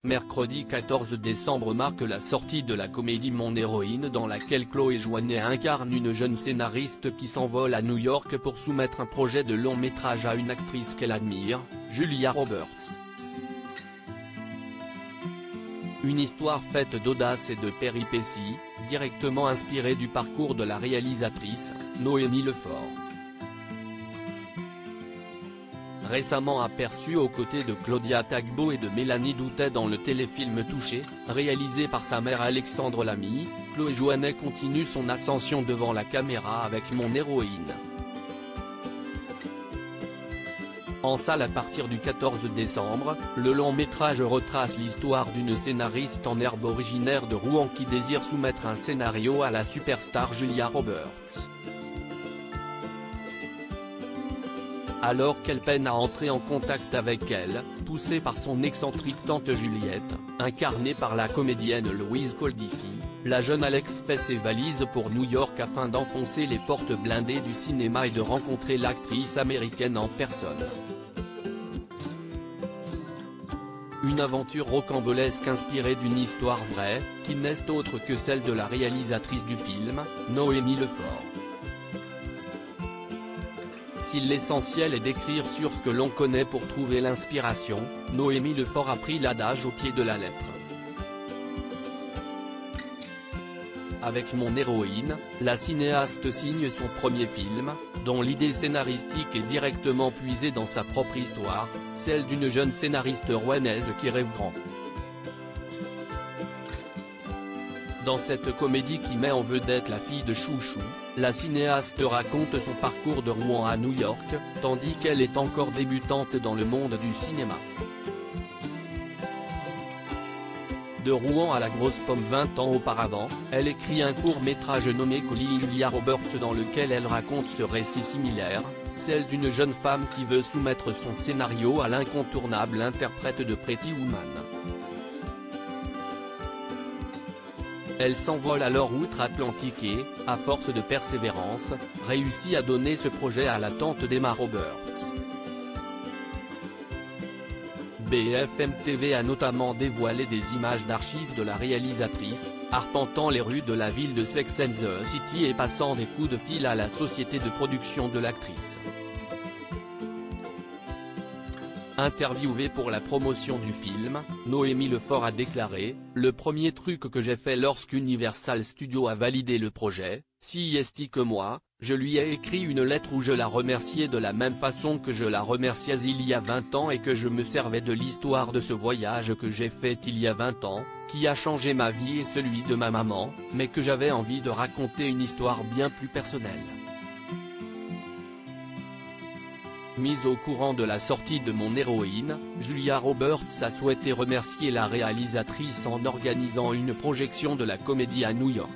Mercredi 14 décembre marque la sortie de la comédie Mon héroïne, dans laquelle Chloé Joannet incarne une jeune scénariste qui s'envole à New York pour soumettre un projet de long métrage à une actrice qu'elle admire, Julia Roberts. Une histoire faite d'audace et de péripéties, directement inspirée du parcours de la réalisatrice, Noémie Lefort. Récemment aperçue aux côtés de Claudia Tagbo et de Mélanie Doutet dans le téléfilm Touché, réalisé par sa mère Alexandre Lamy, Chloé Joannet continue son ascension devant la caméra avec Mon héroïne. En salle à partir du 14 décembre, le long métrage retrace l'histoire d'une scénariste en herbe originaire de Rouen qui désire soumettre un scénario à la superstar Julia Roberts. Alors qu'elle peine à entrer en contact avec elle, poussée par son excentrique tante Juliette, incarnée par la comédienne Louise Coldifi, la jeune Alex fait ses valises pour New York afin d'enfoncer les portes blindées du cinéma et de rencontrer l'actrice américaine en personne. Une aventure rocambolesque inspirée d'une histoire vraie, qui n'est autre que celle de la réalisatrice du film, Noémie Lefort. Si l'essentiel est d'écrire sur ce que l'on connaît pour trouver l'inspiration, Noémie Lefort a pris l'adage au pied de la lettre. Avec Mon héroïne, la cinéaste signe son premier film, dont l'idée scénaristique est directement puisée dans sa propre histoire, celle d'une jeune scénariste rouennaise qui rêve grand. Dans cette comédie qui met en vedette la fille de Chouchou, la cinéaste raconte son parcours de Rouen à New York, tandis qu'elle est encore débutante dans le monde du cinéma. De Rouen à la grosse pomme 20 ans auparavant, elle écrit un court-métrage nommé Calling Julia Roberts dans lequel elle raconte ce récit similaire, celle d'une jeune femme qui veut soumettre son scénario à l'incontournable interprète de Pretty Woman. Elle s'envole alors outre-Atlantique et, à force de persévérance, réussit à donner ce projet à la tante d'Emma Roberts. BFM TV a notamment dévoilé des images d'archives de la réalisatrice, arpentant les rues de la ville de Sex and the City et passant des coups de fil à la société de production de l'actrice. Interviewée pour la promotion du film, Noémie Lefort a déclaré « Le premier truc que j'ai fait lorsqu'Universal Studios a validé le projet, si est que moi, je lui ai écrit une lettre où je la remerciais de la même façon que je la remerciais il y a 20 ans et que je me servais de l'histoire de ce voyage que j'ai fait il y a 20 ans, qui a changé ma vie et celui de ma maman, mais que j'avais envie de raconter une histoire bien plus personnelle. » Mise au courant de la sortie de Mon héroïne, Julia Roberts a souhaité remercier la réalisatrice en organisant une projection de la comédie à New York.